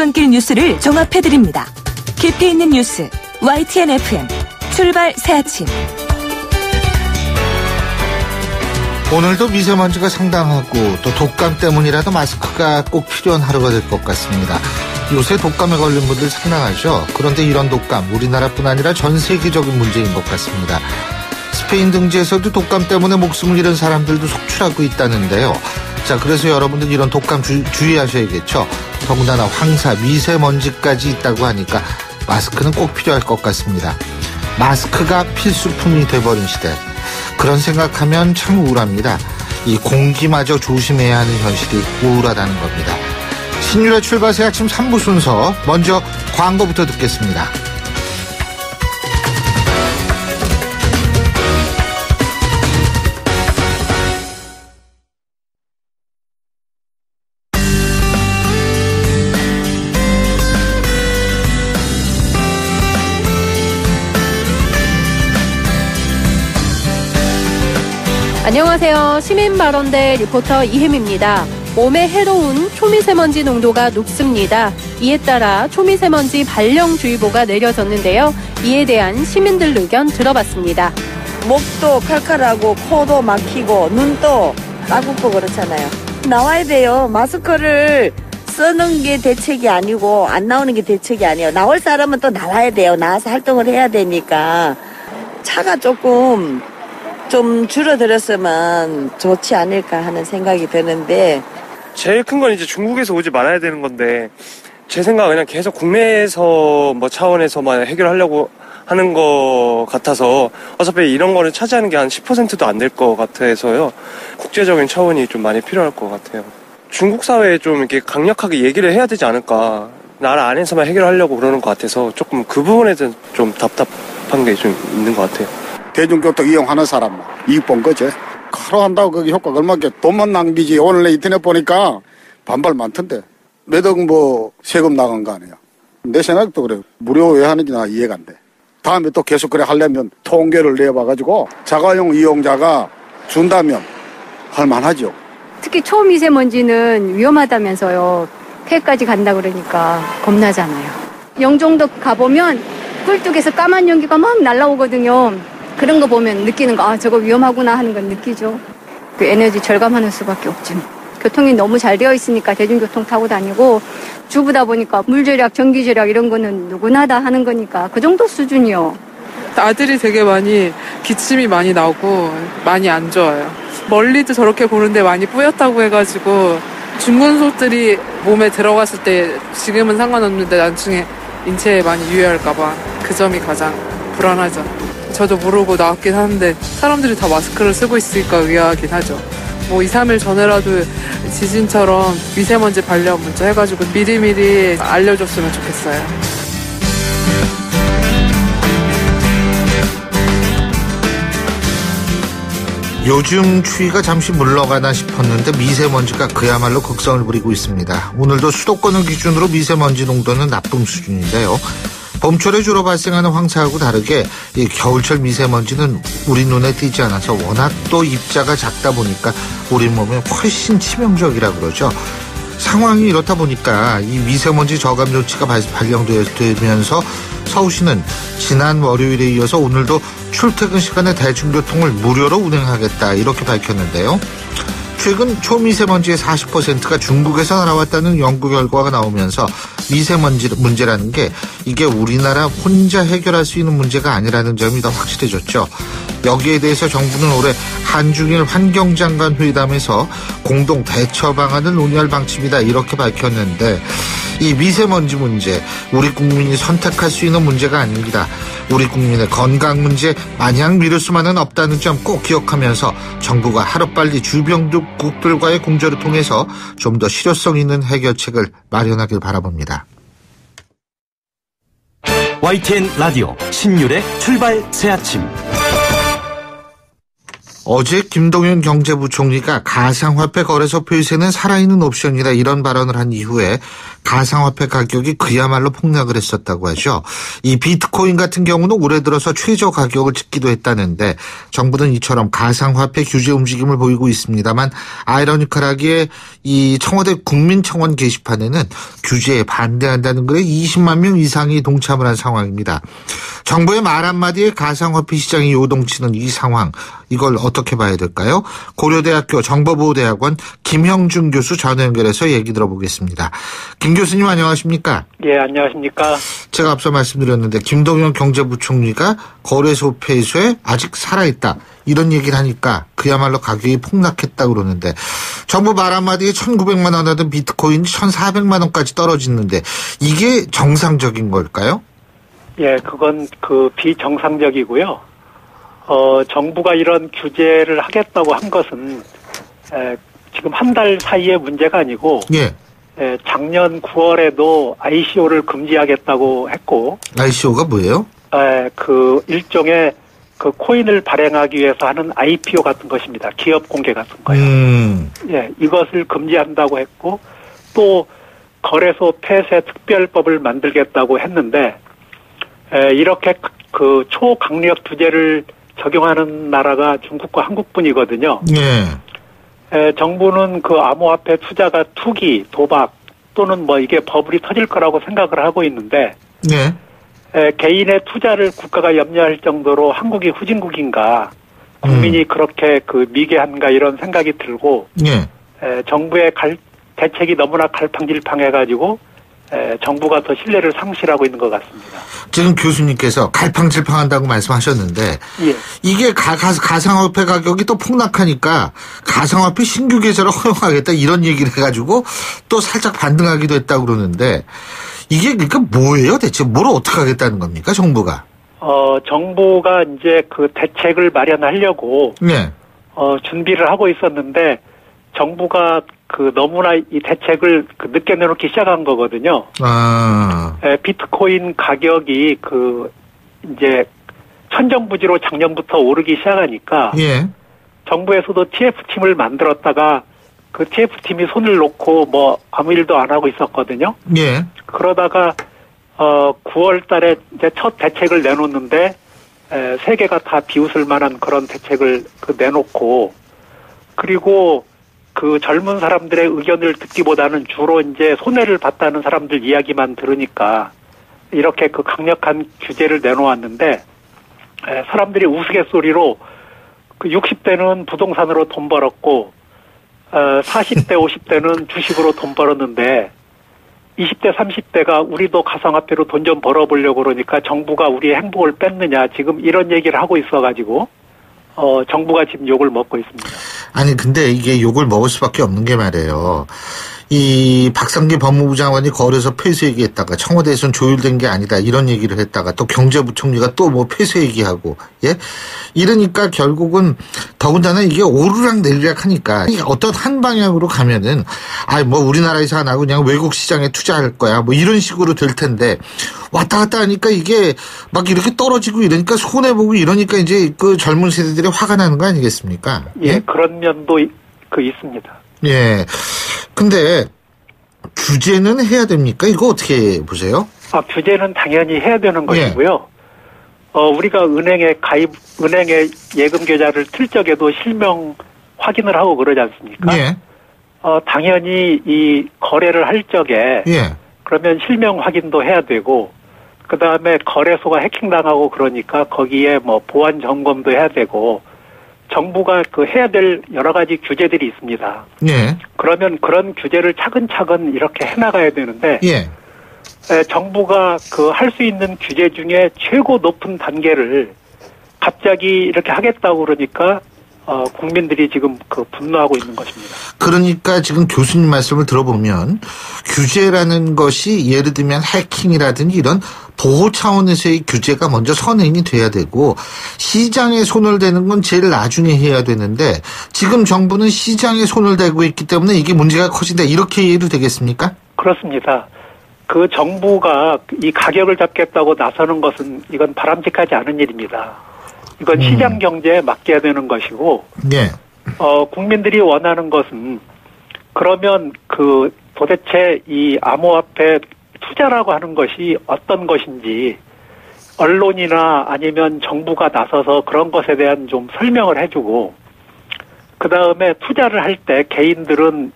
출근길 뉴스를 종합해드립니다. 깊이 있는 뉴스 YTN FM 출발 새 아침. 오늘도 미세먼지가 상당하고 또 독감 때문이라도 마스크가 꼭 필요한 하루가 될 것 같습니다. 요새 독감에 걸린 분들 상당하죠. 그런데 이런 독감 우리나라뿐 아니라 전 세계적인 문제인 것 같습니다. 스페인 등지에서도 독감 때문에 목숨을 잃은 사람들도 속출하고 있다는데요. 자, 그래서 여러분들 이런 독감 주의하셔야겠죠. 더군다나 황사, 미세먼지까지 있다고 하니까 마스크는 꼭 필요할 것 같습니다. 마스크가 필수품이 돼버린 시대. 그런 생각하면 참 우울합니다. 이 공기마저 조심해야 하는 현실이 우울하다는 겁니다. 신율의 출발새 아침 3부 순서, 먼저 광고부터 듣겠습니다. 안녕하세요. 시민발언대 리포터 이혜미입니다. 몸에 해로운 초미세먼지 농도가 높습니다. 이에 따라 초미세먼지 발령주의보가 내려졌는데요. 이에 대한 시민들 의견 들어봤습니다. 목도 칼칼하고 코도 막히고 눈도 따갑고 그렇잖아요. 나와야 돼요. 마스크를 쓰는 게 대책이 아니고 안 나오는 게 대책이 아니에요. 나올 사람은 또 나와야 돼요. 나와서 활동을 해야 되니까 차가 조금 좀 줄어들었으면 좋지 않을까 하는 생각이 드는데, 제일 큰 건 이제 중국에서 오지 말아야 되는 건데, 제 생각은 그냥 계속 국내에서 뭐 차원에서만 해결하려고 하는 것 같아서 어차피 이런 거를 차지하는 게 한 10%도 안 될 것 같아서요. 국제적인 차원이 좀 많이 필요할 것 같아요. 중국 사회에 좀 이렇게 강력하게 얘기를 해야 되지 않을까. 나라 안에서만 해결하려고 그러는 것 같아서 조금 그 부분에 대해서 좀 답답한 게 좀 있는 것 같아요. 대중교통 이용하는 사람 이익 본 거지. 하루 한다고 그게 효과가 얼마게 돈만 낭비지. 오늘 내 인터넷 보니까 반발 많던데. 몇 억 뭐 세금 나간 거 아니야. 내 생각도 그래. 무료 왜 하는지 나 이해가 안 돼. 다음에 또 계속 그래 하려면 통계를 내봐가지고 자가용 이용자가 준다면 할만하죠. 특히 초미세먼지는 위험하다면서요. 폐까지 간다 그러니까 겁나잖아요. 영종도 가보면 꿀뚝에서 까만 연기가 막 날라오거든요. 그런 거 보면 느끼는 거, 아, 저거 위험하구나 하는 건 느끼죠. 그 에너지 절감하는 수밖에 없죠. 교통이 너무 잘 되어 있으니까 대중교통 타고 다니고, 주부다 보니까 물절약, 전기절약 이런 거는 누구나 다 하는 거니까 그 정도 수준이요. 아들이 되게 많이 기침이 많이 나고 많이 안 좋아요. 멀리도 저렇게 보는데 많이 뿌옇다고 해가지고 중금속들이 몸에 들어갔을 때 지금은 상관없는데 나중에 인체에 많이 유해할까봐 그 점이 가장 불안하죠. 저도 모르고 나왔긴 하는데 사람들이 다 마스크를 쓰고 있으니까 의아하긴 하죠. 뭐 2, 3일 전에라도 지진처럼 미세먼지 발령 문자 해가지고 미리미리 알려줬으면 좋겠어요. 요즘 추위가 잠시 물러가나 싶었는데 미세먼지가 그야말로 극성을 부리고 있습니다. 오늘도 수도권을 기준으로 미세먼지 농도는 나쁨 수준인데요. 봄철에 주로 발생하는 황사하고 다르게 이 겨울철 미세먼지는 우리 눈에 띄지 않아서 워낙 또 입자가 작다 보니까 우리 몸에 훨씬 치명적이라 그러죠. 상황이 이렇다 보니까 이 미세먼지 저감 조치가 발령되면서 서울시는 지난 월요일에 이어서 오늘도 출퇴근 시간에 대중교통을 무료로 운행하겠다 이렇게 밝혔는데요. 최근 초미세먼지의 40%가 중국에서 날아왔다는 연구 결과가 나오면서 미세먼지 문제라는 게 이게 우리나라 혼자 해결할 수 있는 문제가 아니라는 점이 더 확실해졌죠. 여기에 대해서 정부는 올해 한중일 환경장관 회담에서 공동 대처 방안을 논의할 방침이다 이렇게 밝혔는데, 이 미세먼지 문제 우리 국민이 선택할 수 있는 문제가 아닙니다. 우리 국민의 건강 문제 마냥 미룰 수만은 없다는 점 꼭 기억하면서 정부가 하루빨리 주변국들과의 공조를 통해서 좀 더 실효성 있는 해결책을 마련하길 바라봅니다. YTN 라디오 신율의 출발 새아침. 어제 김동연 경제부총리가 가상화폐 거래소 폐쇄는 살아있는 옵션이다 이런 발언을 한 이후에 가상화폐 가격이 그야말로 폭락을 했었다고 하죠. 이 비트코인 같은 경우는 올해 들어서 최저 가격을 찍기도 했다는데 정부는 이처럼 가상화폐 규제 움직임을 보이고 있습니다만 아이러니컬하게 이 청와대 국민청원 게시판에는 규제에 반대한다는 글에 20만 명 이상이 동참을 한 상황입니다. 정부의 말 한마디에 가상화폐 시장이 요동치는 이 상황, 이걸 어떻게 봐야 될까요? 고려대학교 정보보호대학원 김형준 교수 전화 연결해서 얘기 들어보겠습니다. 김 교수님 안녕하십니까? 예, 안녕하십니까? 제가 앞서 말씀드렸는데 김동연 경제부총리가 거래소 폐쇄에 아직 살아있다 이런 얘기를 하니까 그야말로 가격이 폭락했다고 그러는데 정부 말 한마디에 1,900만 원 하던 비트코인이 1,400만 원까지 떨어지는데 이게 정상적인 걸까요? 예, 그건 비정상적이고요. 정부가 이런 규제를 하겠다고 한 것은 지금 한 달 사이의 문제가 아니고 예. 작년 9월에도 ICO를 금지하겠다고 했고 ICO가 뭐예요? 일종의 코인을 발행하기 위해서 하는 IPO 같은 것입니다. 기업 공개 같은 거요. 예, 이것을 금지한다고 했고 또 거래소 폐쇄 특별법을 만들겠다고 했는데 이렇게 초강력 규제를 적용하는 나라가 중국과 한국뿐이거든요. 예. 정부는 암호화폐 투자가 투기, 도박 또는 이게 버블이 터질 거라고 생각을 하고 있는데 예. 개인의 투자를 국가가 염려할 정도로 한국이 후진국인가, 국민이 그렇게 미개한가 이런 생각이 들고 예. 정부의 대책이 너무나 갈팡질팡해가지고 정부가 더 신뢰를 상실하고 있는 것 같습니다. 지금 교수님께서 갈팡질팡한다고 말씀하셨는데 예. 이게 가상화폐 가격이 또 폭락하니까 가상화폐 신규 계좌를 허용하겠다 이런 얘기를 해가지고 또 살짝 반등하기도 했다고 그러는데 이게 그러니까 뭐예요 대체? 뭘 어떻게 하겠다는 겁니까 정부가? 정부가 이제 대책을 마련하려고 네. 준비를 하고 있었는데 정부가 너무나 이 대책을 늦게 내놓기 시작한 거거든요. 비트코인 가격이 이제 천정부지로 작년부터 오르기 시작하니까 예. 정부에서도 TF팀을 만들었다가 그 TF팀이 손을 놓고 아무 일도 안 하고 있었거든요. 예. 그러다가 9월 달에 이제 첫 대책을 내놓는데 세계가 다 비웃을 만한 그런 대책을 내놓고 그리고 젊은 사람들의 의견을 듣기보다는 주로 이제 손해를 봤다는 사람들 이야기만 들으니까 이렇게 강력한 규제를 내놓았는데 사람들이 우스갯소리로 60대는 부동산으로 돈 벌었고 40대 50대는 주식으로 돈 벌었는데 20대 30대가 우리도 가상화폐로 돈 좀 벌어보려고 그러니까 정부가 우리의 행복을 뺐느냐 지금 이런 얘기를 하고 있어가지고 정부가 지금 욕을 먹고 있습니다. 아니 근데 이게 욕을 먹을 수밖에 없는 게 말이에요. 이 박상기 법무부 장관이 거래소 폐쇄 얘기했다가 청와대에서는 조율된 게 아니다 이런 얘기를 했다가 또 경제부총리가 또 폐쇄 얘기하고 예 이러니까 결국은 더군다나 이게 오르락 내리락 하니까 어떤 한 방향으로 가면은 우리나라에서 안 하고 그냥 외국 시장에 투자할 거야 이런 식으로 될 텐데 왔다 갔다 하니까 이게 막 이렇게 떨어지고 이러니까 손해 보고 이러니까 이제 젊은 세대들이 화가 나는 거 아니겠습니까? 예, 그런 면도 있습니다. 예. 근데 규제는 해야 됩니까? 이거 어떻게 보세요? 규제는 당연히 해야 되는 것이고요. 우리가 은행에 예금 계좌를 틀 적에도 실명 확인을 하고 그러지 않습니까? 예. 당연히 이 거래를 할 적에 예. 그러면 실명 확인도 해야 되고 그다음에 거래소가 해킹당하고 그러니까 거기에 보안 점검도 해야 되고 정부가 해야 될 여러 가지 규제들이 있습니다. 예. 그러면 그런 규제를 차근차근 이렇게 해나가야 되는데, 예. 정부가 할 수 있는 규제 중에 최고 높은 단계를 갑자기 이렇게 하겠다고 그러니까, 국민들이 지금 분노하고 있는 것입니다. 그러니까 지금 교수님 말씀을 들어보면 규제라는 것이 예를 들면 해킹이라든지 이런 보호 차원에서의 규제가 먼저 선행이 돼야 되고 시장에 손을 대는 건 제일 나중에 해야 되는데 지금 정부는 시장에 손을 대고 있기 때문에 이게 문제가 커진다 이렇게 이해도 되겠습니까? 그렇습니다. 정부가 이 가격을 잡겠다고 나서는 것은 이건 바람직하지 않은 일입니다. 이건 시장 경제에 맡겨야 되는 것이고, 예. 국민들이 원하는 것은 그러면 도대체 이 암호화폐 투자라고 하는 것이 어떤 것인지 언론이나 아니면 정부가 나서서 그런 것에 대한 좀 설명을 해주고, 그 다음에 투자를 할 때 개인들은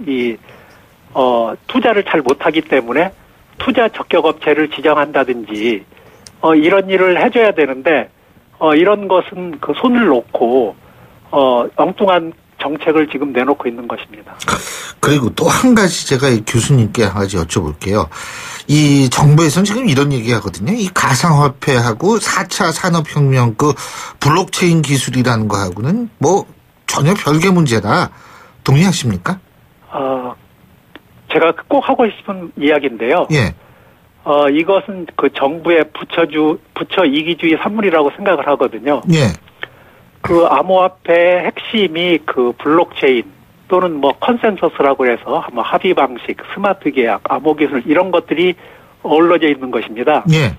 투자를 잘 못하기 때문에 투자 적격업체를 지정한다든지, 이런 일을 해줘야 되는데, 이런 것은 손을 놓고, 엉뚱한 정책을 지금 내놓고 있는 것입니다. 그리고 또 한 가지 제가 교수님께 한 가지 여쭤볼게요. 이 정부에서는 지금 이런 얘기 하거든요. 이 가상화폐하고 4차 산업혁명 블록체인 기술이라는 거하고는 전혀 별개 문제다. 동의하십니까? 제가 꼭 하고 싶은 이야기인데요. 예. 이것은 정부의 부처 이기주의 산물이라고 생각을 하거든요. 예. 암호화폐의 핵심이 블록체인 또는 컨센서스라고 해서 합의 방식, 스마트 계약, 암호기술 이런 것들이 어우러져 있는 것입니다. 예.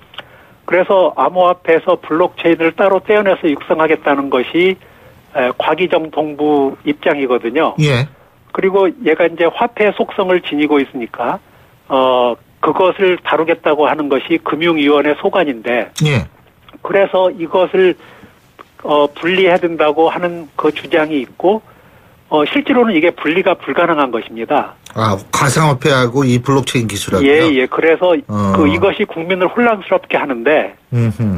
그래서 암호화폐에서 블록체인을 따로 떼어내서 육성하겠다는 것이 과기정 동부 입장이거든요. 예. 그리고 얘가 이제 화폐의 속성을 지니고 있으니까 그것을 다루겠다고 하는 것이 금융위원회 소관인데, 예. 그래서 이것을 분리해야 된다고 하는 그 주장이 있고, 실제로는 이게 분리가 불가능한 것입니다. 가상화폐하고 이 블록체인 기술하고요? 예. 그래서 이것이 국민을 혼란스럽게 하는데,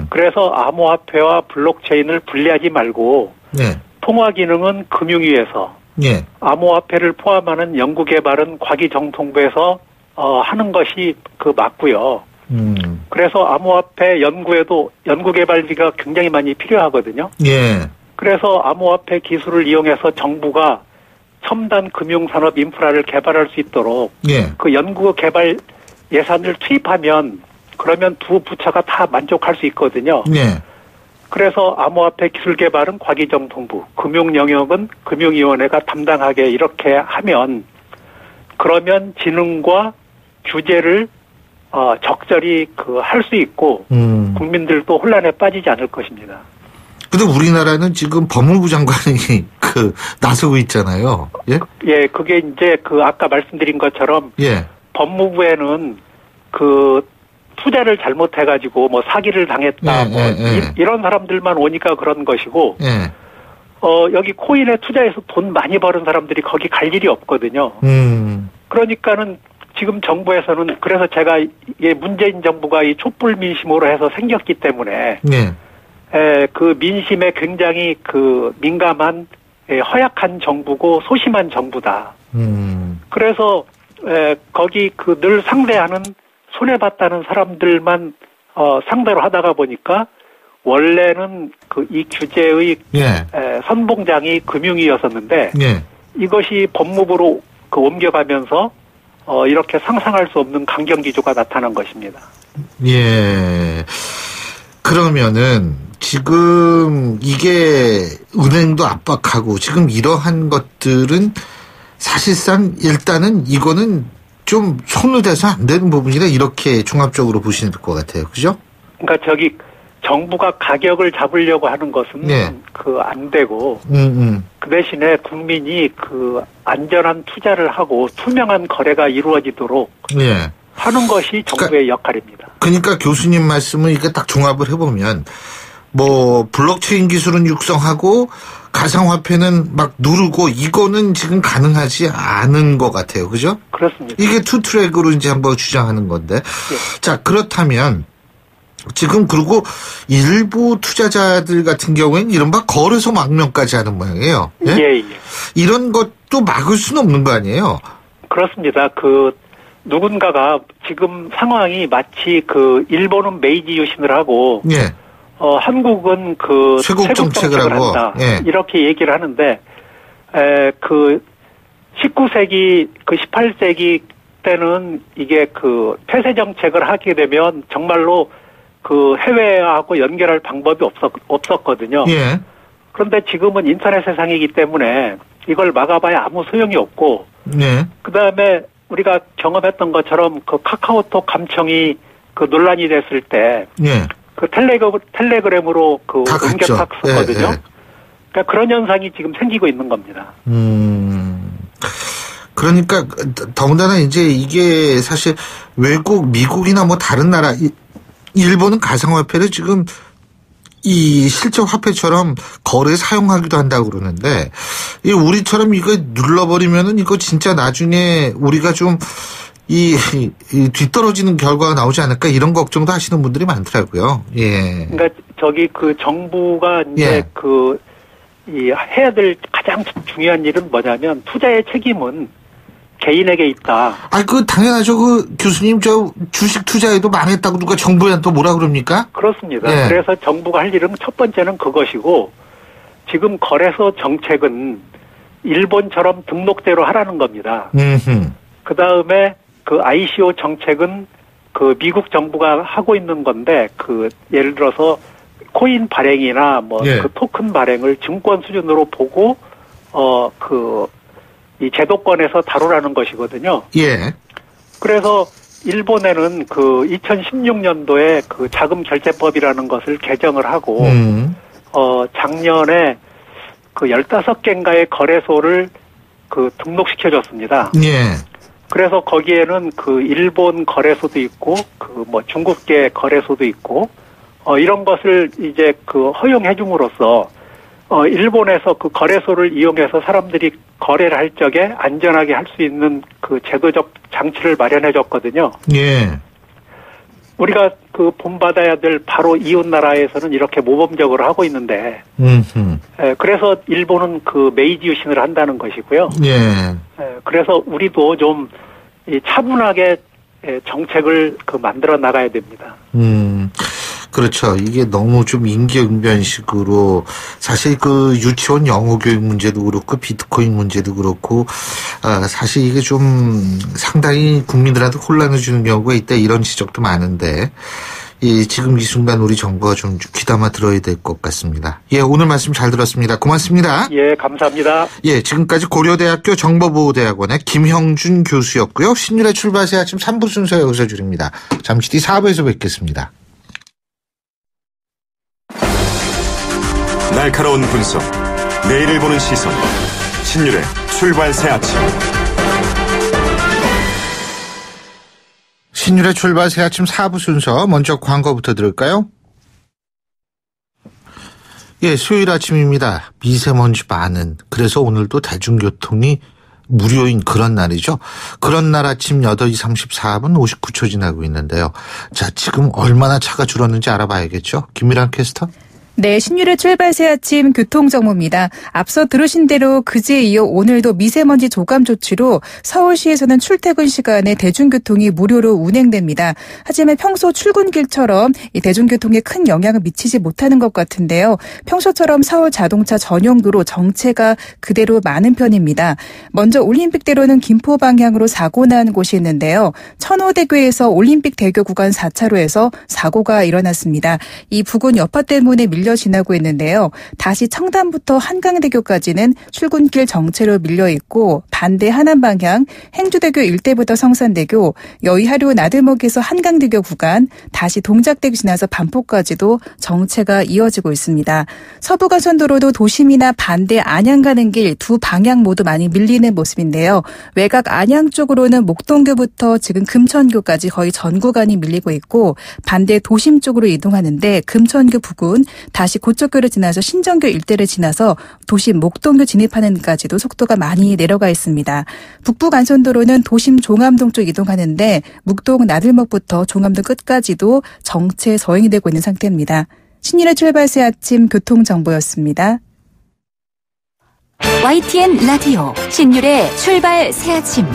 그래서 암호화폐와 블록체인을 분리하지 말고, 예. 통화 기능은 금융위에서, 예. 암호화폐를 포함하는 연구개발은 과기정통부에서 하는 것이 맞고요. 그래서 암호화폐 연구에도 연구개발비가 굉장히 많이 필요하거든요. 예. 그래서 암호화폐 기술을 이용해서 정부가 첨단 금융산업 인프라를 개발할 수 있도록 예. 연구개발 예산을 투입하면 그러면 두 부처가 다 만족할 수 있거든요. 예. 그래서 암호화폐 기술 개발은 과기정통부, 금융 영역은 금융위원회가 담당하게 이렇게 하면 그러면 지능과 규제를 적절히 할 수 있고 국민들도 혼란에 빠지지 않을 것입니다. 근데 우리나라는 지금 법무부 장관이 나서고 있잖아요. 예? 예, 그게 이제 아까 말씀드린 것처럼 예. 법무부에는 투자를 잘못해가지고 사기를 당했다 이런 사람들만 오니까 그런 것이고 예. 여기 코인에 투자해서 돈 많이 버는 사람들이 거기 갈 일이 없거든요. 그러니까는 지금 정부에서는 그래서 제가 문재인 정부가 이 촛불 민심으로 해서 생겼기 때문에 예. 민심에 굉장히 민감한 허약한 정부고 소심한 정부다. 그래서 거기 늘 상대하는 손해봤다는 사람들만 상대로 하다가 보니까 원래는 이 규제의 예. 선봉장이 금융위였었는데 예. 이것이 법무부로 옮겨가면서 이렇게 상상할 수 없는 강경기조가 나타난 것입니다. 예. 그러면은 지금 이게 은행도 압박하고 지금 이러한 것들은 사실상 일단은 이거는 좀 손을 대서 안 되는 부분이라 이렇게 종합적으로 보시는 것 같아요. 그죠? 그러니까 정부가 가격을 잡으려고 하는 것은 네. 안 되고 그 대신에 국민이 안전한 투자를 하고 투명한 거래가 이루어지도록 예. 하는 것이 정부의 역할입니다. 그러니까 교수님 말씀을 이게 딱 종합을 해보면 블록체인 기술은 육성하고 가상화폐는 막 누르고 이거는 지금 가능하지 않은 것 같아요. 그죠? 그렇습니다. 이게 투 트랙으로 이제 한번 주장하는 건데. 예. 자, 그렇다면 지금 그리고 일부 투자자들 같은 경우에는 이른바 거래소 망명까지 하는 모양이에요. 예? 예. 이런 것도 막을 수는 없는 거 아니에요? 그렇습니다. 누군가가 지금 상황이 마치 일본은 메이지 유신을 하고 예. 한국은 쇄국 정책을 하고 한다. 예. 이렇게 얘기를 하는데 19세기 18세기 때는 이게 폐쇄 정책을 하게 되면 정말로 해외하고 연결할 방법이 없었거든요. 예. 그런데 지금은 인터넷 세상이기 때문에 이걸 막아봐야 아무 소용이 없고 예. 그다음에 우리가 경험했던 것처럼 카카오톡 감청이 논란이 됐을 때 예. 그 텔레그램으로 그 옮겨 탔었거든요. 예, 예. 그러니까 그런 현상이 지금 생기고 있는 겁니다. 그러니까 더군다나 이제 이게 사실 외국 미국이나 뭐 다른 나라 일본은 가상화폐를 지금 이 실제 화폐처럼 거래에 사용하기도 한다고 그러는데 이 우리처럼 이거 눌러버리면은 이거 진짜 나중에 우리가 좀 이 뒤떨어지는 결과가 나오지 않을까 이런 걱정도 하시는 분들이 많더라고요. 예. 그러니까 저기 그 정부가 이제 예. 이 해야 될 가장 중요한 일은 뭐냐면 투자의 책임은 개인에게 있다. 당연하죠. 그 교수님 저 주식 투자에도 망했다고 누가 정부에 또 뭐라 그럽니까? 그렇습니다. 예. 그래서 정부가 할 일은 첫 번째는 그것이고 지금 거래소 정책은 일본처럼 등록제로 하라는 겁니다. 그 다음에 그 ICO 정책은 그 미국 정부가 하고 있는 건데 그 예를 들어서 코인 발행이나 뭐 예. 그 토큰 발행을 증권 수준으로 보고 이 제도권에서 다루라는 것이거든요. 예. 그래서 일본에는 그 2016년도에 그 자금 결제법이라는 것을 개정을 하고 작년에 그 15개인가의 거래소를 그 등록시켜줬습니다. 예. 그래서 거기에는 그 일본 거래소도 있고 그 뭐 중국계 거래소도 있고 이런 것을 이제 그 허용해 줌으로써 일본에서 그 거래소를 이용해서 사람들이 거래를 할 적에 안전하게 할 수 있는 그 제도적 장치를 마련해 줬거든요. 예. 우리가 그 본받아야 될 바로 이웃 나라에서는 이렇게 모범적으로 하고 있는데, 그래서 일본은 그 메이지유신을 한다는 것이고요. 예. 그래서 우리도 좀 차분하게 정책을 그 만들어 나가야 됩니다. 그렇죠. 이게 너무 좀 임기응변식으로 사실 그 유치원 영어 교육 문제도 그렇고 비트코인 문제도 그렇고 사실 이게 좀 상당히 국민들한테 혼란을 주는 경우가 있다 이런 지적도 많은데 지금 이 순간 우리 정부가 좀 귀담아 들어야 될 것 같습니다. 예, 오늘 말씀 잘 들었습니다. 고맙습니다. 예, 감사합니다. 예, 지금까지 고려대학교 정보보호대학원의 김형준 교수였고요. 신율의 출발새 아침 3부 순서 여기서 줄입니다. 잠시 뒤 4부에서 뵙겠습니다. 날카로운 분석, 내일을 보는 시선, 신율의 출발새 아침. 신율의 출발새 아침 4부 순서 먼저 광고부터 들을까요? 예, 수요일 아침입니다. 미세먼지 많은, 그래서 오늘도 대중교통이 무료인 그런 날이죠. 그런 날 아침 8시 34분 59초 지나고 있는데요. 자, 지금 얼마나 차가 줄었는지 알아봐야겠죠. 김미란 캐스터. 네, 신율의 출발새 아침 교통정보입니다. 앞서 들으신 대로 그제에 이어 오늘도 미세먼지 조감 조치로 서울시에서는 출퇴근 시간에 대중교통이 무료로 운행됩니다. 하지만 평소 출근길처럼 이 대중교통에 큰 영향을 미치지 못하는 것 같은데요. 평소처럼 서울 자동차 전용도로 정체가 그대로 많은 편입니다. 먼저 올림픽대로는 김포 방향으로 사고 난 곳이 있는데요. 천호대교에서 올림픽대교 구간 4차로에서 사고가 일어났습니다. 이 부근 여파 때문에 밀려 지나고 있는데요. 다시 청담부터 한강대교까지는 출근길 정체로 밀려 있고 반대 하남 방향 행주대교 일대부터 성산대교, 여의하류 나들목에서 한강대교 구간, 다시 동작대교 지나서 반포까지도 정체가 이어지고 있습니다. 서부간선도로도 도심이나 반대 안양 가는 길 두 방향 모두 많이 밀리는 모습인데요. 외곽 안양 쪽으로는 목동교부터 지금 금천교까지 거의 전 구간이 밀리고 있고 반대 도심 쪽으로 이동하는데 금천교 부근 다시 고척교를 지나서 신정교 일대를 지나서 도심 목동교 진입하는 데까지도 속도가 많이 내려가 있습니다. 북부간선도로는 도심 종암동 쪽 이동하는데 묵동 나들목부터 종암동 끝까지도 정체 서행이 되고 있는 상태입니다. 신일의 출발새 아침 교통정보였습니다. YTN 라디오 신율의 출발새 아침.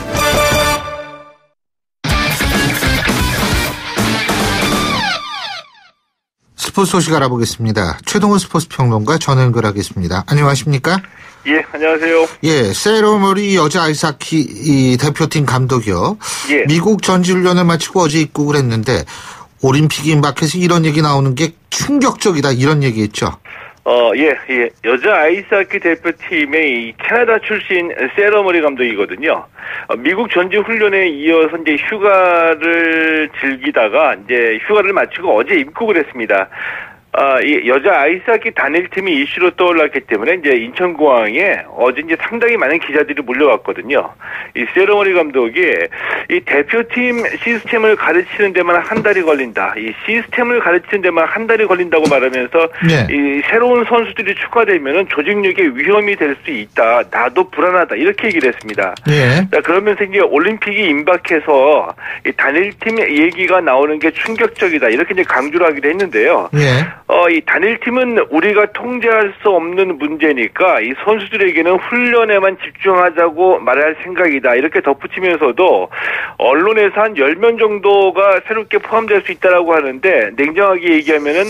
스포츠 소식 알아보겠습니다. 최동훈 스포츠 평론가 전화 연결하겠습니다. 안녕하십니까? 예, 안녕하세요. 예, 세로머리 여자 아이스하키 대표팀 감독이요. 예. 미국 전지훈련을 마치고 어제 입국을 했는데 올림픽이 임박해서 이런 얘기 나오는 게 충격적이다 이런 얘기했죠. 여자 아이스하키 대표팀의 이 캐나다 출신 세라 머리 감독이거든요. 미국 전지 훈련에 이어서 이제 휴가를 즐기다가 이제 휴가를 마치고 어제 입국을 했습니다. 이 여자 아이스하키 단일팀이 이슈로 떠올랐기 때문에 이제 인천공항에 어제 이제 상당히 많은 기자들이 몰려왔거든요. 이 세러머니 감독이 이 대표팀 시스템을 가르치는 데만 한 달이 걸린다. 이 시스템을 가르치는 데만 한 달이 걸린다고 말하면서 이 새로운 선수들이 추가되면은 조직력에 위험이 될 수 있다. 나도 불안하다. 이렇게 얘기를 했습니다. 자, 그러면서 이제 올림픽이 임박해서 이 단일팀 얘기가 나오는 게 충격적이다. 이렇게 이제 강조를 하기도 했는데요. 이 단일팀은 우리가 통제할 수 없는 문제니까 이 선수들에게는 훈련에만 집중하자고 말할 생각이다. 이렇게 덧붙이면서도 언론에서 한 10명 정도가 새롭게 포함될 수 있다라고 하는데 냉정하게 얘기하면은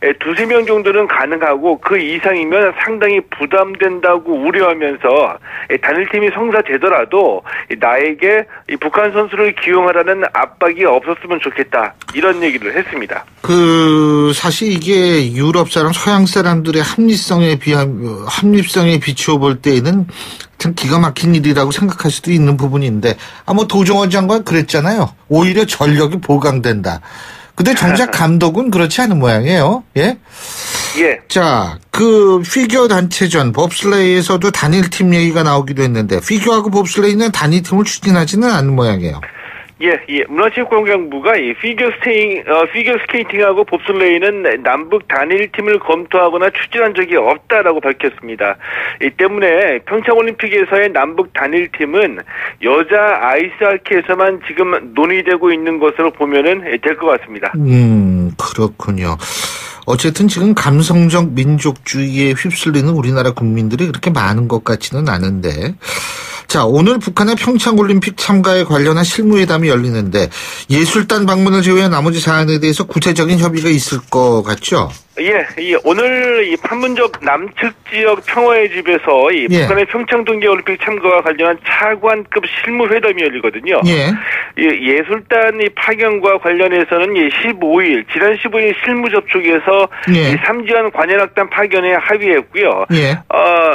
2-3명 정도는 가능하고 그 이상이면 상당히 부담된다고 우려하면서 단일팀이 성사되더라도 나에게 이 북한 선수를 기용하라는 압박이 없었으면 좋겠다. 이런 얘기를 했습니다. 사실 이게 유럽 사람, 서양 사람들의 합리성에 비추어 볼 때에는 참 기가 막힌 일이라고 생각할 수도 있는 부분인데, 도종원 장관 그랬잖아요. 오히려 전력이 보강된다. 근데 정작 감독은 그렇지 않은 모양이에요. 예? 자, 피겨 단체전, 봅슬레이에서도 단일팀 얘기가 나오기도 했는데, 피겨하고 봅슬레이는 단일팀을 추진하지는 않는 모양이에요. 문화체육관광부가 이 피겨 스케이팅하고 봅슬레이는 남북 단일팀을 검토하거나 추진한 적이 없다라고 밝혔습니다. 이 때문에 평창올림픽에서의 남북 단일팀은 여자 아이스하키에서만 지금 논의되고 있는 것으로 보면은 될 것 같습니다. 그렇군요. 어쨌든 지금 감성적 민족주의에 휩쓸리는 우리나라 국민들이 그렇게 많은 것 같지는 않은데, 자, 오늘 북한의 평창올림픽 참가에 관련한 실무회담이 열리는데 예술단 방문을 제외한 나머지 사안에 대해서 구체적인 협의가 있을 것 같죠? 오늘 이 판문점 남측 지역 평화의 집에서 이 북한의 평창 동계올림픽 참가와 관련한 차관급 실무회담이 열리거든요. 예술단 이 파견과 관련해서는 15일, 지난 15일 실무 접촉에서 이 삼지연 관현악단 파견에 합의했고요.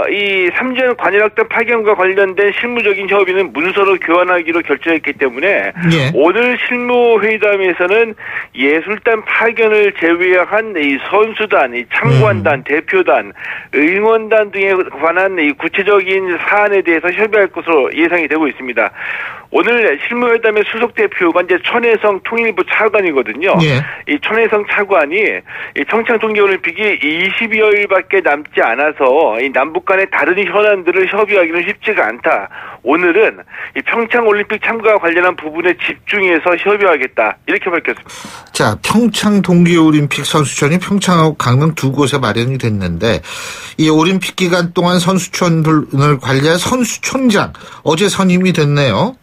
이 삼지연 관현악단 파견과 관련된 실무적인 협의는 문서로 교환하기로 결정했기 때문에 오늘 실무회담에서는 예술단 파견을 제외한 이 선수단, 이 참관단, 대표단, 응원단 등에 관한 이 구체적인 사안에 대해서 협의할 것으로 예상이 되고 있습니다. 오늘 실무회담의 수석 대표가 이제 천혜성 통일부 차관이거든요. 이 천혜성 차관이 이 평창 동계올림픽이 20여일밖에 남지 않아서 이 남북 간의 다른 현안들을 협의하기는 쉽지가 않다. 오늘은 이 평창 올림픽 참가와 관련한 부분에 집중해서 협의하겠다. 이렇게 밝혔습니다. 자, 평창 동계올림픽 선수촌이 평창하고 강릉 두 곳에 마련이 됐는데 이 올림픽 기간 동안 선수촌을 관리할 선수촌장 어제 선임이 됐네요.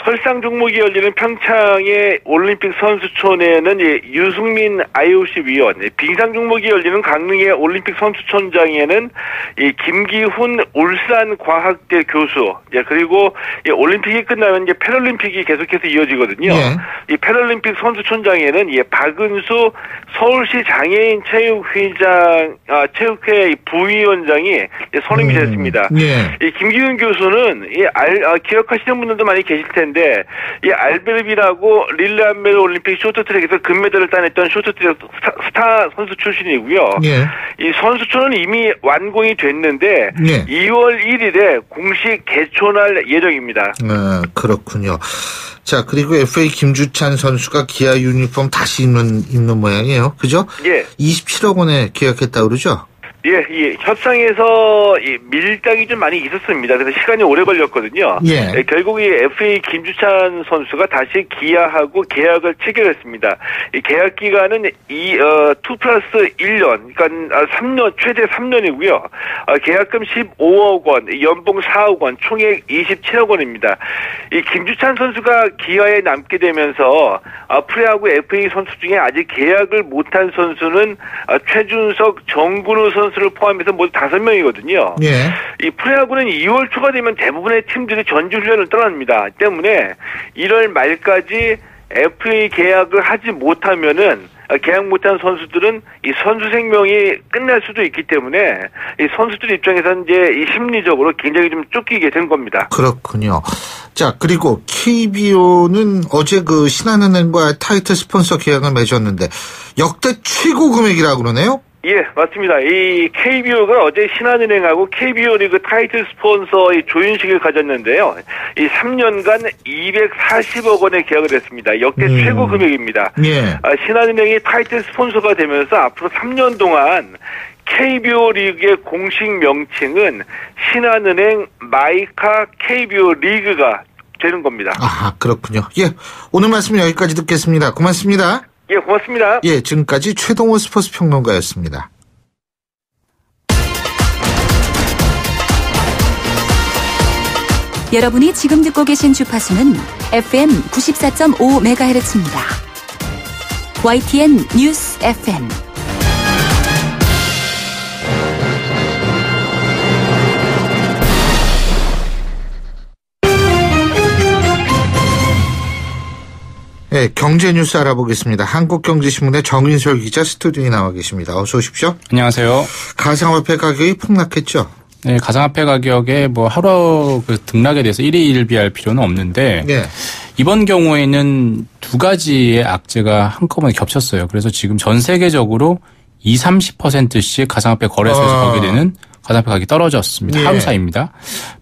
설상 종목이 열리는 평창의 올림픽 선수촌에는 유승민 IOC 위원, 빙상 종목이 열리는 강릉의 올림픽 선수촌장에는 이 김기훈 울산과학대 교수, 그리고 이 올림픽이 끝나면 이제 패럴림픽이 계속해서 이어지거든요. 이 패럴림픽 선수촌장에는 박은수 서울시 장애인 체육회 부위원장이 선임이 됐습니다. 이 김기훈 교수는 기억하시는 분들도 많이 계실 텐데 이 알베르비라고 릴레 한메달 올림픽 쇼트트랙에서 금메달을 따냈던 쇼트트랙 스타 선수 출신이고요. 이 선수촌은 이미 완공이 됐는데 2월 1일에 공식 개촌할 예정입니다. 그렇군요. 자, 그리고 FA 김주찬 선수가 기아 유니폼 다시 입는 모양이에요. 그죠? 27억 원에 계약했다고 그러죠? 협상에서 밀당이 좀 많이 있었습니다. 그래서 시간이 오래 걸렸거든요. 결국 이 FA 김주찬 선수가 다시 기아하고 계약을 체결했습니다. 이 계약 기간은 2+1년, 그러니까 3년, 최대 3년이고요. 계약금 15억 원, 연봉 4억 원, 총액 27억 원입니다. 이 김주찬 선수가 기아에 남게 되면서 프로야구 FA 선수 중에 아직 계약을 못한 선수는 최준석, 정근우 선수를 포함해서 모두 5명이거든요. 이 프로야구는 2월 초가 되면 대부분의 팀들이 전지훈련을 떠납니다. 때문에 1월 말까지 FA 계약을 하지 못하면은 계약 못한 선수들은 이 선수 생명이 끝날 수도 있기 때문에 이 선수들 입장에서는 이제 이 심리적으로 굉장히 좀 쫓기게 된 겁니다. 그렇군요. 자, 그리고 KBO는 어제 그 신한은행과 타이틀 스폰서 계약을 맺었는데 역대 최고 금액이라고 그러네요? 예, 맞습니다. 이 KBO가 어제 신한은행하고 KBO 리그 타이틀 스폰서의 조인식을 가졌는데요. 이 3년간 240억 원의 계약을 했습니다. 역대 최고 금액입니다. 예. 신한은행이 타이틀 스폰서가 되면서 앞으로 3년 동안 KBO 리그의 공식 명칭은 신한은행 마이카 KBO 리그가 되는 겁니다. 아, 그렇군요. 예, 오늘 말씀 여기까지 듣겠습니다. 고맙습니다. 예, 고맙습니다. 예, 지금까지 최동호 스포츠 평론가였습니다. 여러분이 지금 듣고 계신 주파수는 FM 94.5MHz입니다. YTN 뉴스 FM. 네, 경제 뉴스 알아보겠습니다. 한국경제신문의 정인솔 기자 스튜디오에 나와 계십니다. 어서 오십시오. 안녕하세요. 가상화폐 가격이 폭락했죠? 네, 가상화폐 가격에 뭐 하루 그 등락에 대해서 일희일비할 필요는 없는데 네. 이번 경우에는 두 가지의 악재가 한꺼번에 겹쳤어요. 그래서 지금 전 세계적으로 20-30%씩 가상화폐 거래소에서 보게 되는 가상화폐 가격이 떨어졌습니다. 예. 하루 사이입니다.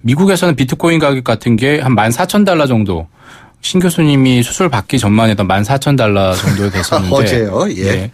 미국에서는 비트코인 가격 같은 게 한 $14,000 정도, 신 교수님이 수술 받기 전만 해도 $14,000 정도 됐었는데 어제요. 예. 네.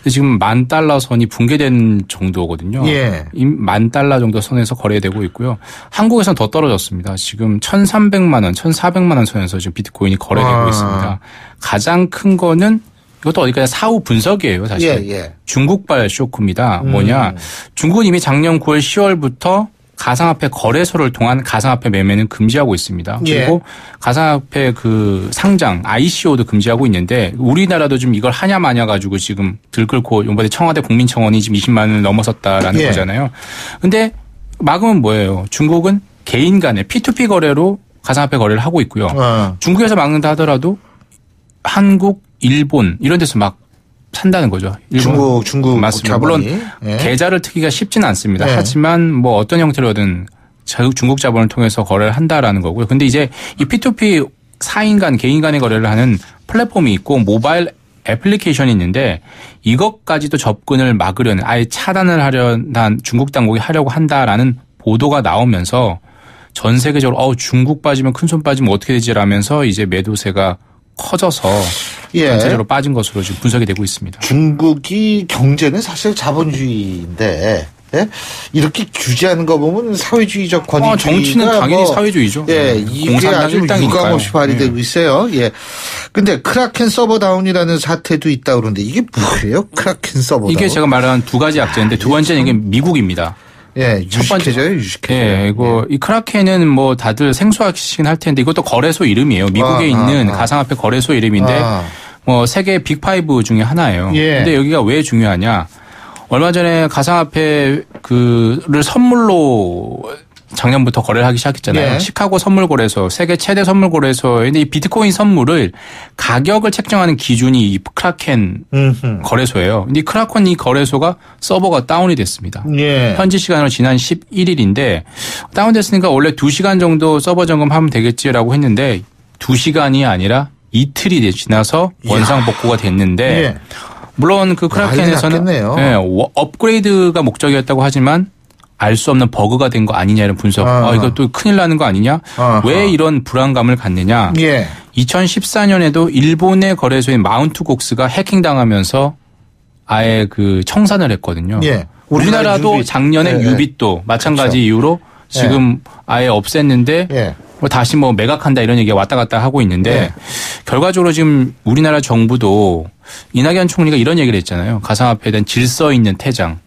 지금 $10,000 선이 붕괴된 정도거든요. 예. 이 $10,000 정도 선에서 거래되고 있고요. 한국에서는 더 떨어졌습니다. 지금 1,300만 원, 1,400만 원 선에서 지금 비트코인이 거래되고 있습니다. 가장 큰 거는 이것도 어디까지 사후 분석이에요, 사실. 예. 중국발 쇼크입니다. 뭐냐? 중국은 이미 작년 9월, 10월부터 가상화폐 거래소를 통한 가상화폐 매매는 금지하고 있습니다. 그리고 가상화폐 그 상장 ICO도 금지하고 있는데 우리나라도 좀 이걸 하냐 마냐 가지고 지금 들끓고 이번에 청와대 국민청원이 지금 20만 원을 넘어섰다라는 거잖아요. 근데 막으면 뭐예요? 중국은 개인 간의 P2P 거래로 가상화폐 거래를 하고 있고요. 중국에서 막는다 하더라도 한국, 일본 이런 데서 막 산다는 거죠. 일본. 중국 맞습니다. 자본이. 물론 예. 계좌를 트기가 쉽지는 않습니다. 예. 하지만 뭐 어떤 형태로든 중국 자본을 통해서 거래를 한다라는 거고요. 근데 이제 이 P2P 4인 간, 개인 간의 거래를 하는 플랫폼이 있고 모바일 애플리케이션이 있는데 이것까지도 접근을 막으려는 아예 차단을 하려는 중국 당국이 하려고 한다라는 보도가 나오면서 전 세계적으로 중국 빠지면 큰손 빠지면 어떻게 되지라면서 이제 매도세가 커져서 전체적으로 빠진 것으로 지금 분석이 되고 있습니다. 중국이 경제는 사실 자본주의인데 이렇게 규제하는 거 보면 사회주의적 권위주의가 정치는 당연히 사회주의죠. 예, 이게 아주 유감없이 발휘되고 있어요. 예. 근데 크라켄 서버 다운이라는 사태도 있다 그러는데 이게 뭐예요? 크라켄 서버 다운. 이게 제가 말한 두 가지 악재인데 두 번째는 이게 미국입니다. 예, 유식해져요. 예, 이거 이 크라켄은 뭐 다들 생소하시긴 할 텐데 이것도 거래소 이름이에요. 미국에 있는 가상화폐 거래소 이름인데 뭐 세계 빅5 중에 하나예요. 예. 근데 여기가 왜 중요하냐? 얼마 전에 가상화폐 그를 선물로 작년부터 거래를 하기 시작했잖아요. 예. 시카고 선물 거래소, 세계 최대 선물 거래소인데 이 비트코인 선물을 가격을 책정하는 기준이 이 크라켄 거래소예요. 근데 이 크라켄 이 거래소가 서버가 다운이 됐습니다. 예. 현지 시간으로 지난 11일인데 다운됐으니까 원래 2시간 정도 서버 점검하면 되겠지라고 했는데 2시간이 아니라 이틀이 지나서 원상 복구가 됐는데 예. 물론 그 크라켄에서는 업그레이드가 목적이었다고 하지만 알 수 없는 버그가 된 거 아니냐 이런 분석. 이것도 큰일 나는 거 아니냐. 왜 이런 불안감을 갖느냐. 2014년에도 일본의 거래소인 마운트곡스가 해킹당하면서 아예 그 청산을 했거든요. 우리나라도 작년에 유빗도 마찬가지 이유로 지금 아예 없앴는데 뭐 다시 뭐 매각한다 이런 얘기가 왔다 갔다 하고 있는데 결과적으로 지금 우리나라 정부도 이낙연 총리가 이런 얘기를 했잖아요. 가상화폐에 대한 질서 있는 퇴장.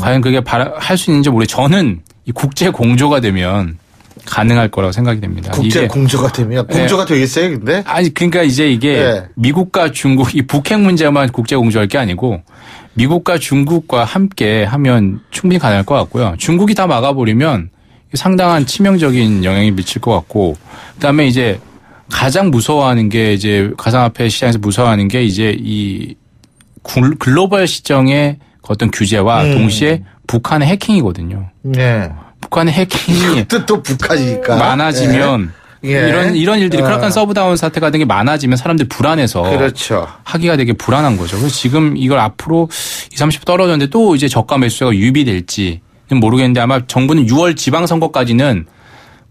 과연 그게 할 수 있는지 모르겠어요. 저는 이 국제 공조가 되면 가능할 거라고 생각이 됩니다. 국제 공조가 되면 공조가 되겠어요, 근데? 아니 그러니까 이제 이게 미국과 중국 이 북핵 문제만 국제 공조할 게 아니고 미국과 중국과 함께 하면 충분히 가능할 것 같고요. 중국이 다 막아버리면 상당한 치명적인 영향이 미칠 것 같고 그다음에 이제 가장 무서워하는 게 이제 가상화폐 시장에서 무서워하는 게 이제 이 글로벌 시정의 어떤 규제와 동시에 북한의 해킹이거든요. 네. 북한의 해킹이 또 북한이니까 많아지면 이런 일들이 크라켄 서브다운 사태 같은 게 많아지면 사람들이 불안해서 그렇죠. 하기가 되게 불안한 거죠. 그래서 지금 이걸 앞으로 20-30% 떨어졌는데 또 이제 저가 매수세가 유입될지 모르겠는데 아마 정부는 6월 지방선거까지는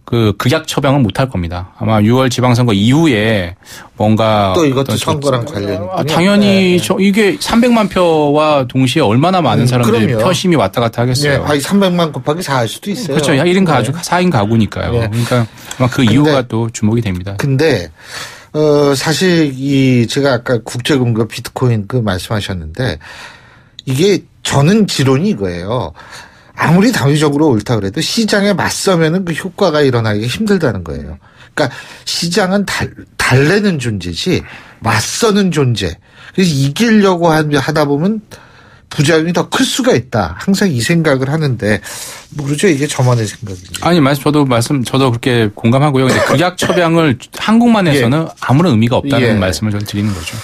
그 극약 처방은 못할 겁니다. 아마 6월 지방선거 이후에 뭔가 또 이것도 선거랑 관련이 당연히 이게 300만 표와 동시에 얼마나 많은 사람들이 표심이 왔다 갔다 하겠어요. 300만 곱하기 4 할 수도 있어요. 그렇죠. 1인 가족 4인 가구니까요. 그러니까 아마 그 이유가 또 주목이 됩니다. 근데 사실 제가 아까 국제금융 비트코인 말씀하셨는데 이게 저는 지론이 이거예요. 아무리 당위적으로 옳다 그래도 시장에 맞서면은 그 효과가 일어나기가 힘들다는 거예요. 그러니까 시장은 달래는 존재지 맞서는 존재. 그래서 이기려고 하다 보면 부작용이 더 클 수가 있다. 항상 이 생각을 하는데 모르죠. 이게 저만의 생각이죠. 아니 저도 그렇게 공감하고요. 근데 극약 처방을 한국만 해서는 아무런 의미가 없다는 말씀을 저는 드리는 거죠.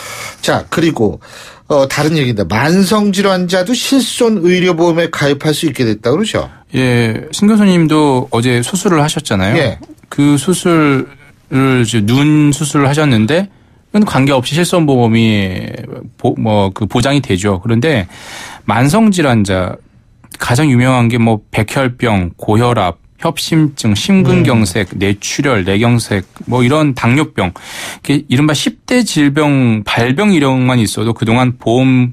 자, 그리고 다른 얘기인데 만성질환자도 실손의료보험에 가입할 수 있게 됐다 그러죠? 예, 신 교수님도 어제 수술을 하셨잖아요. 그 수술을 눈 수술을 하셨는데 관계없이 실손보험이 그 보장이 되죠. 그런데 만성질환자 가장 유명한 게 백혈병, 고혈압, 협심증, 심근경색, 뇌출혈, 뇌경색, 이런 당뇨병, 이른바 10대 질병, 발병 이력만 있어도 그동안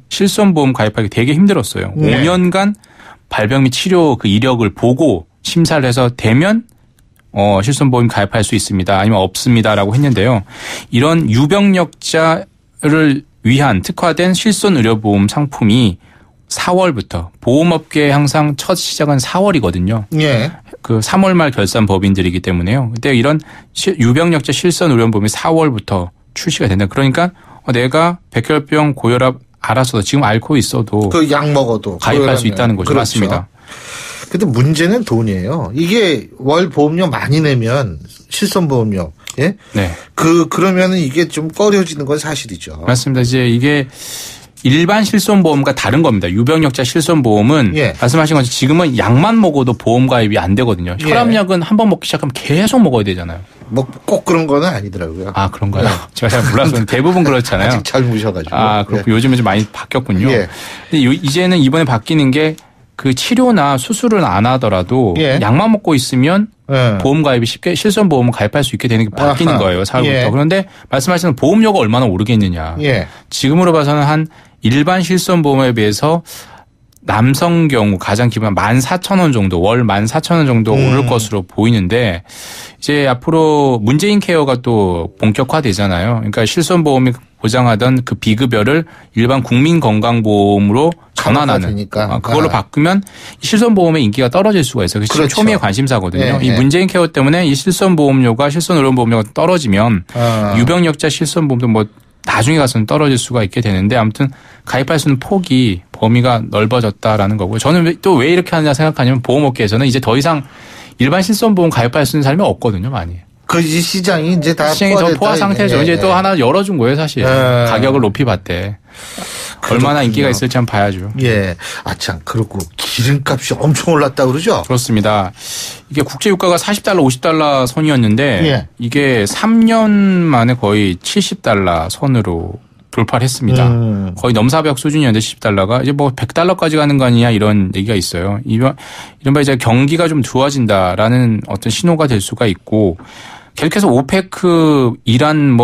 실손보험 가입하기 되게 힘들었어요. 5년간 발병 및 치료 그 이력을 보고 심사를 해서 되면 실손보험 가입할 수 있습니다. 아니면 없습니다라고 했는데요. 이런 유병력자를 위한 특화된 실손의료보험 상품이 4월부터 보험업계에 항상 첫 시작은 4월이거든요. 그 3월 말 결산 법인들이기 때문에요. 그때 이런 유병력자 실손의료보험이 4월부터 출시가 된다. 그러니까 내가 백혈병, 고혈압 알아서도 지금 앓고 있어도 그 약 먹어도 가입할 수 있다는 거죠. 그렇죠. 맞습니다. 근데 문제는 돈이에요. 이게 월 보험료 많이 내면 실손보험료. 예? 네. 그러면은 이게 좀 꺼려지는 건 사실이죠. 맞습니다. 이제 이게 일반 실손보험과 다른 겁니다. 유병력자 실손보험은 말씀하신 것처럼 지금은 약만 먹어도 보험 가입이 안 되거든요. 혈압약은 한 번 먹기 시작하면 계속 먹어야 되잖아요. 꼭 그런 거는 아니더라고요. 아, 그런가요? 제가 잘 몰라서 대부분 그렇잖아요. 아직 잘 모셔가지고. 아, 그렇고 요즘은 좀 많이 바뀌었군요. 근데 이제는 이번에 바뀌는 게 그 치료나 수술을 안 하더라도 약만 먹고 있으면 보험 가입이 쉽게 실손보험을 가입할 수 있게 되는 게 바뀌는 거예요. 4월부터. 그런데 말씀하시는 보험료가 얼마나 오르겠느냐. 지금으로 봐서는 한 일반 실손보험에 비해서 남성 경우 가장 기본 14,000원 정도 월 14,000원 정도 오를 것으로 보이는데 이제 앞으로 문재인 케어가 또 본격화되잖아요. 그러니까 실손보험이 보장하던 그 비급여를 일반 국민건강보험으로 전환하는 그걸로 바꾸면 실손보험의 인기가 떨어질 수가 있어요. 그래서 그렇죠. 초미의 관심사거든요. 이 문재인 케어 때문에 이 실손보험료가 실손의료보험료가 떨어지면 유병력자 실손보험도 나중에 가서는 떨어질 수가 있게 되는데 아무튼 가입할 수 있는 폭이 범위가 넓어졌다라는 거고요. 저는 또 왜 이렇게 하느냐 생각하냐면 보험업계에서는 이제 더 이상 일반 실손보험 가입할 수 있는 사람이 없거든요. 많이. 그 시장이 이제 다 시장이 더 포화 상태죠. 이제 또 하나 열어준 거예요, 사실. 가격을 높이 봤대. 얼마나 인기가 있을지 한번 봐야죠. 참. 그리고 기름값이 엄청 올랐다 그러죠? 그렇습니다. 이게 국제유가가 40달러, 50달러 선이었는데 이게 3년 만에 거의 70달러 선으로 돌파를 했습니다. 거의 넘사벽 수준이었는데 70달러가 이제 100달러까지 가는 거 아니냐 이런 얘기가 있어요. 이른바 이제 경기가 좀 좋아진다라는 어떤 신호가 될 수가 있고 계속해서 오페크, 이란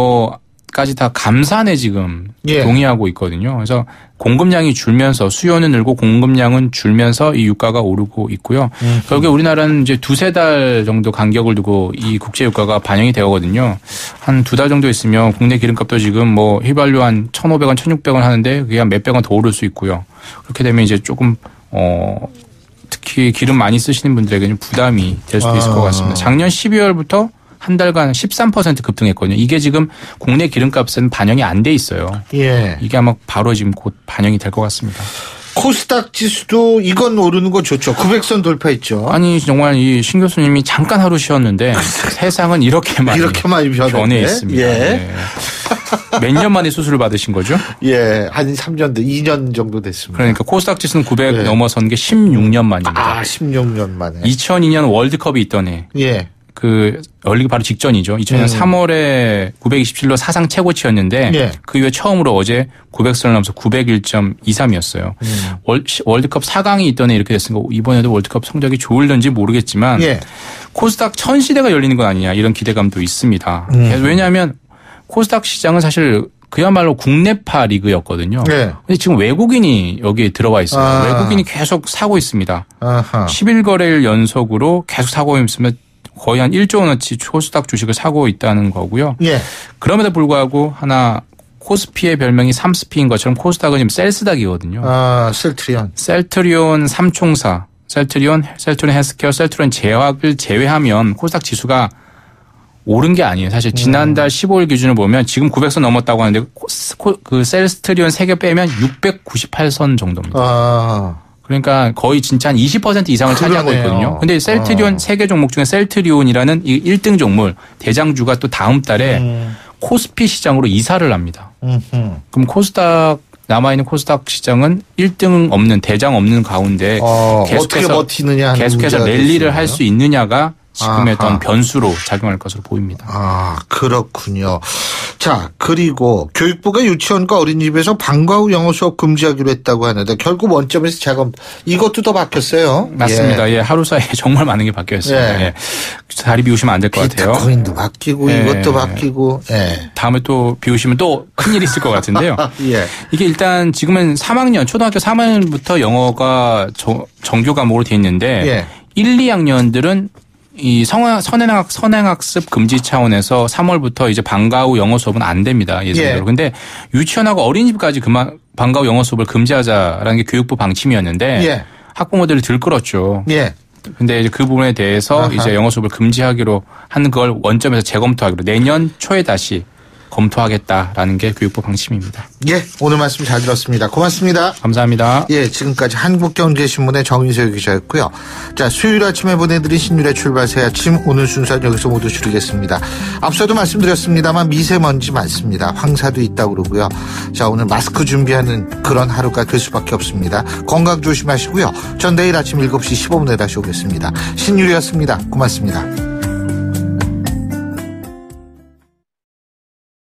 까지 다 감산에 지금 동의하고 있거든요. 그래서 공급량이 줄면서 수요는 늘고 공급량은 줄면서 이 유가가 오르고 있고요. 결국에 우리나라는 이제 2-3달 정도 간격을 두고 이 국제 유가가 반영이 되거든요. 한 2달 정도 있으면 국내 기름값도 지금 휘발유 한 1,500원, 1,600원 하는데 그게 한 몇백 원 더 오를 수 있고요. 그렇게 되면 이제 조금 특히 기름 많이 쓰시는 분들에게는 부담이 될 수도 있을 것 같습니다. 작년 12월부터 한 달간 13% 급등했거든요. 이게 지금 국내 기름값은 반영이 안 돼 있어요. 이게 아마 바로 지금 곧 반영이 될 것 같습니다. 코스닥 지수도 이건 오르는 거 좋죠. 900선 돌파했죠. 아니 정말 이 신 교수님이 잠깐 하루 쉬었는데 세상은 이렇게 많이 변해 있습니다. 몇 년 만에 수술을 받으신 거죠? 예, 한 3년, 2년 정도 됐습니다. 그러니까 코스닥 지수는 900 넘어선 게 16년 만입니다. 16년 만에. 2002년 월드컵이 있던 해. 예. 열리기 바로 직전이죠. 2000년 3월에 927로 사상 최고치였는데 예. 그 이후에 처음으로 어제 900선을 넘어서 901.23이었어요. 월드컵 4강이 있던 해 이렇게 됐으니까 이번에도 월드컵 성적이 좋을는지 모르겠지만 예. 코스닥 1000시대가 열리는 건 아니냐 이런 기대감도 있습니다. 왜냐하면 코스닥 시장은 사실 그야말로 국내파 리그였거든요. 네. 근데 지금 외국인이 여기에 들어와 있어요. 외국인이 계속 사고 있습니다. 11거래일 연속으로 계속 사고 있으면 거의 한 1조 원어치 코스닥 주식을 사고 있다는 거고요. 예. 그럼에도 불구하고 하나 코스피의 별명이 삼스피인 것처럼 코스닥은 지금 셀스닥이거든요. 셀트리온. 셀트리온 3총사. 셀트리온 헬스케어, 셀트리온 제약을 제외하면 코스닥 지수가 오른 게 아니에요. 사실 지난달 15일 기준을 보면 지금 900선 넘었다고 하는데 그 셀트리온 3개 빼면 698선 정도입니다. 그러니까 거의 진짜 한 20% 이상을 차지하고 있거든요. 근데 셀트리온 3개 종목 중에 셀트리온이라는 이 1등 종목 대장주가 또 다음 달에 코스피 시장으로 이사를 합니다. 그럼 코스닥 남아있는 코스닥 시장은 1등 없는 대장 없는 가운데 어떻게 버티느냐 계속해서 랠리를 할 수 있느냐가 지금의 어떤 변수로 작용할 것으로 보입니다. 그렇군요. 자, 그리고 교육부가 유치원과 어린이집에서 방과 후 영어 수업 금지하기로 했다고 하는데 결국 원점에서 재검 이것도 더 바뀌었어요. 맞습니다. 예, 하루 사이에 정말 많은 게 바뀌었습니다. 예. 다리 비우시면 안 될 것 같아요. 비트코인도 바뀌고 이것도 바뀌고. 예. 다음에 또 비우시면 또 큰일이 있을 것 같은데요. 예. 이게 일단 지금은 3학년 초등학교 3학년부터 영어가 정규 과목으로 돼 있는데 1, 2학년들은 이 선행학습 금지 차원에서 3월부터 이제 방과 후 영어 수업은 안 됩니다. 예전대로. 근데 유치원하고 어린이집까지 방과 후 영어 수업을 금지하자라는 게 교육부 방침이었는데 학부모들이 들끓었죠. 근데 이제 그 부분에 대해서 이제 영어 수업을 금지하기로 하는 걸 원점에서 재검토하기로 내년 초에 다시 검토하겠다라는 게 교육부 방침입니다. 예, 오늘 말씀 잘 들었습니다. 고맙습니다. 감사합니다. 예, 지금까지 한국경제신문의 정인석 기자였고요. 자, 수요일 아침에 보내드린 신율의 출발 새 아침 오늘 순서는 여기서 모두 줄이겠습니다. 앞서도 말씀드렸습니다만 미세먼지 많습니다. 황사도 있다고 그러고요. 자, 오늘 마스크 준비하는 그런 하루가 될 수밖에 없습니다. 건강 조심하시고요. 전 내일 아침 7시 15분에 다시 오겠습니다. 신율이었습니다. 고맙습니다.